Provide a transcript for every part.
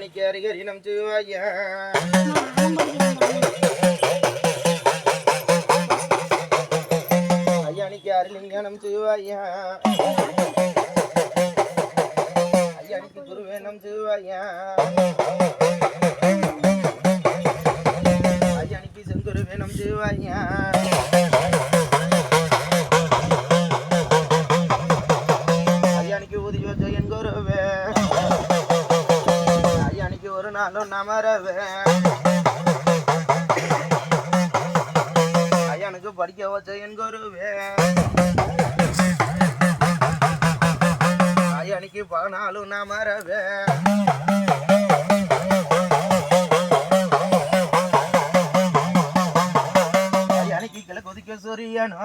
ஐயானிக்கு ஹரிஹரி நம் சிவாயா ஐயானிக்கு அருளிங்க நம் சிவாயா ஐயானிக்கு குருவே நம் சிவாயா ஐயானிக்கு செங்குருவே நம் சிவாயா ஐயானிக்கு ஊதியோ ஜெயன் குருவே ஐயானிக்கு ஒரு நாளும் நமரவே ஐயானுக்கு படிக்க வச்ச என் குருவே ஐயானிக்கு பகனாலும் நமரவே ஐயானிக்கு கிழக்கு ஒதுக்க சூரியனோ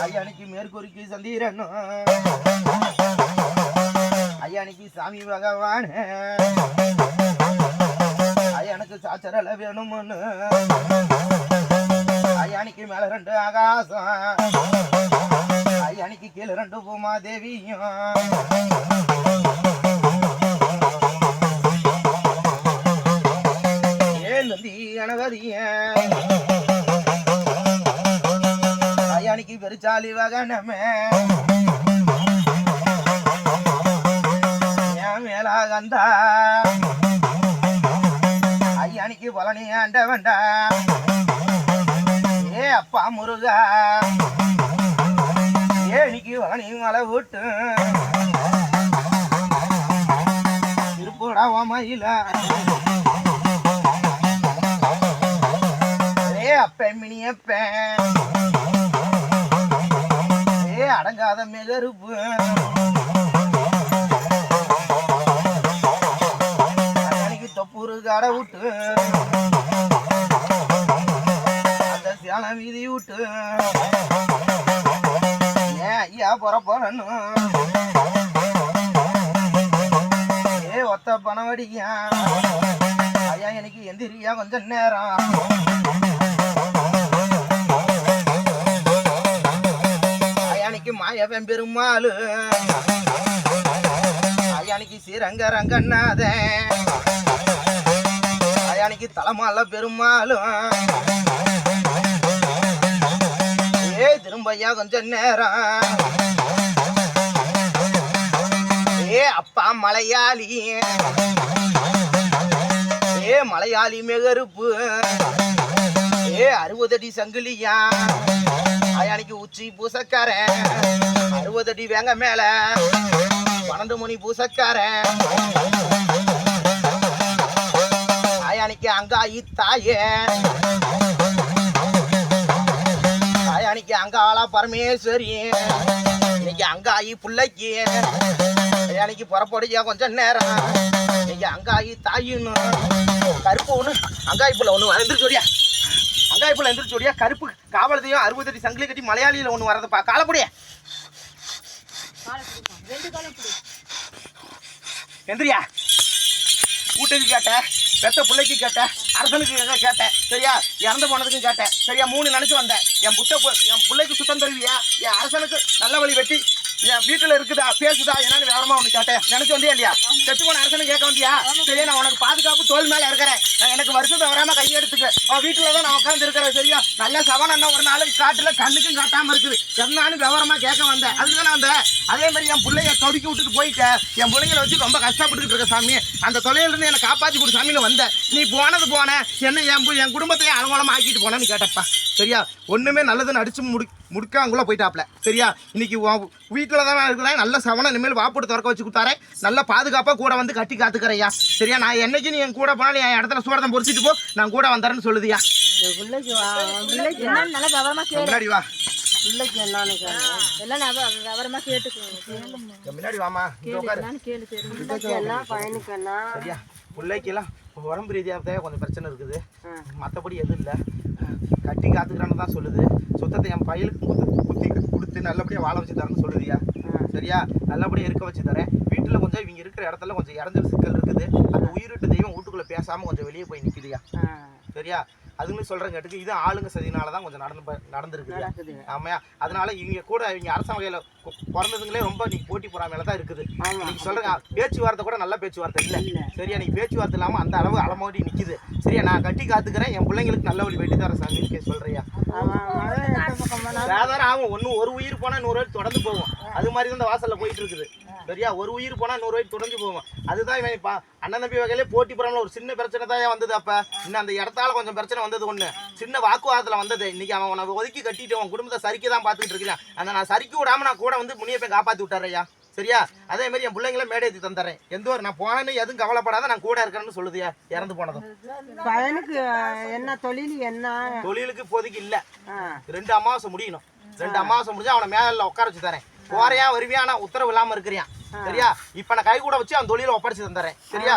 ஐயானிக்கு மேற்கூறிக்கு சந்திரனோ ஐயானிக்கு சாமி பகவான் ஐயானுக்கு சாச்சரல வேணும்னு ஐயானிக்கு மேல 2 ஆகாசம் ஐயானிக்கு கீழே 2 பூமாதேவியும் ஏன் நந்தி கணபதிய ஐயானிக்கு பெருச்சாலி வகனமே என் மேலாகந்தா ஐயானிக்கு பழனி ஆண்ட வேண்டா ஏ அப்பா முருகா ஏனிக்கு பழனி மலை விட்டு திருப்பூடா மயில ஏ அப்ப மினியப்பேன் ஏ அடங்காத மிகருப்பு தொப்புரு கடை விட்டு அந்த சேல வீதி விட்டு ஏன் ஐயா போறன்னு ஏ ஒத்த பணம் வடியா ஐயா எனக்கு எந்திரியா கொஞ்சம் நேரம் ஐயானிக்கு மாயவன் பெருமாளு ஐயானிக்கு ஸ்ரீரங்க ரங்கநாதன் ஐயானிக்கு தலைமால பெருமாளும் ஏ திரும்பையா கொஞ்சம் நேரம் ஏ அப்பா மலையாளி ஏ மலையாளி மெகருப்பு ஏ 60 அடி சங்கிலியா ஐயானிக்கு உச்சி பூசக்காரன் 60 அடி வேங்க மேல 12 மணி பூசக்காரன் ஐயானிக்கு அங்காயி தாயே ஐயானிக்கு அங்காளா பரமேஸ்வரி இன்னைக்கு அங்காயி பிள்ளைக்கு ஐயானிக்கு புறப்படுயா கொஞ்சம் நேரம் இன்னைக்கு அங்காயி தாயின்னு கருப்பு ஒன்று அங்காயி புள்ள ஒன்று வந்துருச்சோடியா அங்காயி புள்ள வந்துருச்சோடியா கருப்பு காவலத்தையும் 60 அடி சங்கிலி கட்டி மலையாளியில் ஒன்று வரதுப்பா காலப்படியா எந்திரியா வீட்டுக்கு கேட்டேன் பெத்த பிள்ளைக்கு கேட்டேன் அரசனுக்கு கேட்டேன் சரியா இறந்து போனதுக்கும் கேட்டேன் சரியா 3 நினைச்சு வந்தேன் என் பிள்ளைக்கு சுத்தம் தருவியா என் அரசனுக்கு நல்ல வழி வெட்டி என் வீட்டுல இருக்குதா பேசுதா என்னன்னு விவரமா உனக்கு கேட்டேன் நினைச்சு வந்தியா இல்லையா செத்து போன அரசனு கேட்க வந்தியா சரியா நான் உனக்கு பாதுகாப்பு தோல் மேல இருக்கிறேன் எனக்கு வருஷத்தை வராம கையெடுத்துக்க அவன் வீட்டுலதான் நான் உட்காந்து இருக்கிறேன் சரியா நல்ல சவன் ஒரு நாளைக்கு காட்டுல கண்ணுக்கும் காட்டாம இருக்குது என்னான்னு விவரமா கேட்க வந்தேன் அதுக்குதான் வந்தேன் அதே மாதிரி என் பிள்ளைய தொடுக்கி விட்டுட்டு போயிட்டேன் என் பிள்ளைங்களை வச்சு ரொம்ப கஷ்டப்பட்டுக்கிட்டு இருக்க சாமி அந்த தொலைல இருந்து என்னை காப்பாற்றி கொடு சாமின்னு வந்தேன் நீ போனது போன என்ன என் குடும்பத்தையும் அலங்கோலமா ஆக்கிட்டு போனேன்னு கேட்டப்பா சரியா ஒண்ணுமே நல்லதுன்னு அடிச்சு முடிக்காங்குள்ள போயிட்டாப்ல சரியா இன்னைக்கு வீட்டில் தான் இருக்கிறேன் நல்ல சவனம் இனிமேல் வாப்போட்டு திறக்க வச்சு கொடுத்தாரே நல்ல பாதுகாப்பாக கூட வந்து கட்டி காத்துக்கிறையா சரியா நான் என்னைக்கு நீ என் கூட போனாலும் என் இடத்துல சூடத்தை பொறிச்சிட்டு போ நான் கூட வந்தேன்னு சொல்லுதியா முன்னாடி வா முன்னாடி வாமா சரியா பிள்ளைக்கெல்லாம் உடம்பு ரீதியாக கொஞ்சம் பிரச்சனை இருக்குது மற்றபடி எதுவும் இல்லை கட்டி காத்துக்கிறான்னு தான் சொல்லுது சுத்தத்தை என் பையலுக்கு குத்தி கொடுத்து நல்லபடியாக வாழ வச்சு தரேன்னு சொல்லுதியா சரியா நல்லபடியாக இருக்க வச்சு தரேன் வீட்டில் கொஞ்சம் இவங்க இருக்கிற இடத்துல கொஞ்சம் இறஞ்சல் சிக்கல் இருக்குது அந்த உயிரிட்டு தெய்வம் வீட்டுக்குள்ளே பேசாமல் கொஞ்சம் வெளியே போய் நிற்குதுயா சரியா அதுன்னு சொல்றேன் கேட்டுக்கு இது ஆளுங்க சதினாலதான் கொஞ்சம் நடந்துருக்குது. ஆமையா, அதனால இவங்க கூட இவங்க அரச வகையில பிறந்ததுங்களே ரொம்ப நீ போட்டி பொறாமையில தான் இருக்குது. நீங்க சொல்றேங்க பேச்சுவார்த்தை கூட நல்ல பேச்சுவார்த்தை இல்ல. சரியா, நீ பேச்சுவார்த்தை இல்லாம அந்த அளவு அலமோடி நிக்குது. சரியா, நான் கட்டி காத்துக்கிறேன், என் பிள்ளைங்களுக்கு நல்ல வழி வெட்டி தர சாமி சொல்றியா? சாதாரண ஆகும், ஒரு உயிர் போனா 100 வயசு தொடர்ந்து போகும். அது மாதிரி தான் இந்த வாசல்ல போயிட்டு இருக்குது. சரியா, ஒரு உயிர் போனா 100 வயசு தொடர்ந்து போகும். அதுதான் இவன் அண்ணன் தம்பி வகையிலே போட்டி பொறாமல ஒரு சின்ன பிரச்சனை தான் வந்தது. அப்ப இன்னும் அந்த இடத்தால கொஞ்சம் பிரச்சனை வந்தது, ஒண்ணு சின்ன வாக்குவாதத்துல வந்தது. இன்னைக்கு அவன் உன்னை ஒதுக்கி கட்டிட்டு அவன் குடும்பத்தை சரிக்க தான் பாத்துக்கிட்டு இருக்கிறான். அந்த நான் சரிக்க விடாம நான் கூட வந்து முனிய போய் காப்பாத்தி விட்டாரையா. சரியா, அதே மாதிரி என் பிள்ளைங்கள மேடையேற்றி தந்துறேன். எந்த ஒரு நான் போனேன்னு எதுவும் கவலைப்படாத, நான் கூட இருக்கிறேன்னு சொல்லுதியா. இறந்து போனதும் பையனுக்கு என்ன தொழில், என்ன தொழிலுக்கு இப்போதைக்கு இல்ல. 2 அமாவாசை முடியணும். 2 அமாவாசை முடிஞ்சா அவனை மேல உட்கார வச்சு தரேன். போறையா வருவியா, ஆனா உத்தரவு இல்லாம இருக்கிறியான். சரியா, இப்ப நான் கை கூட வச்சு அவன் தொழில ஒப்படைச்சு தந்துறேன். சரியா.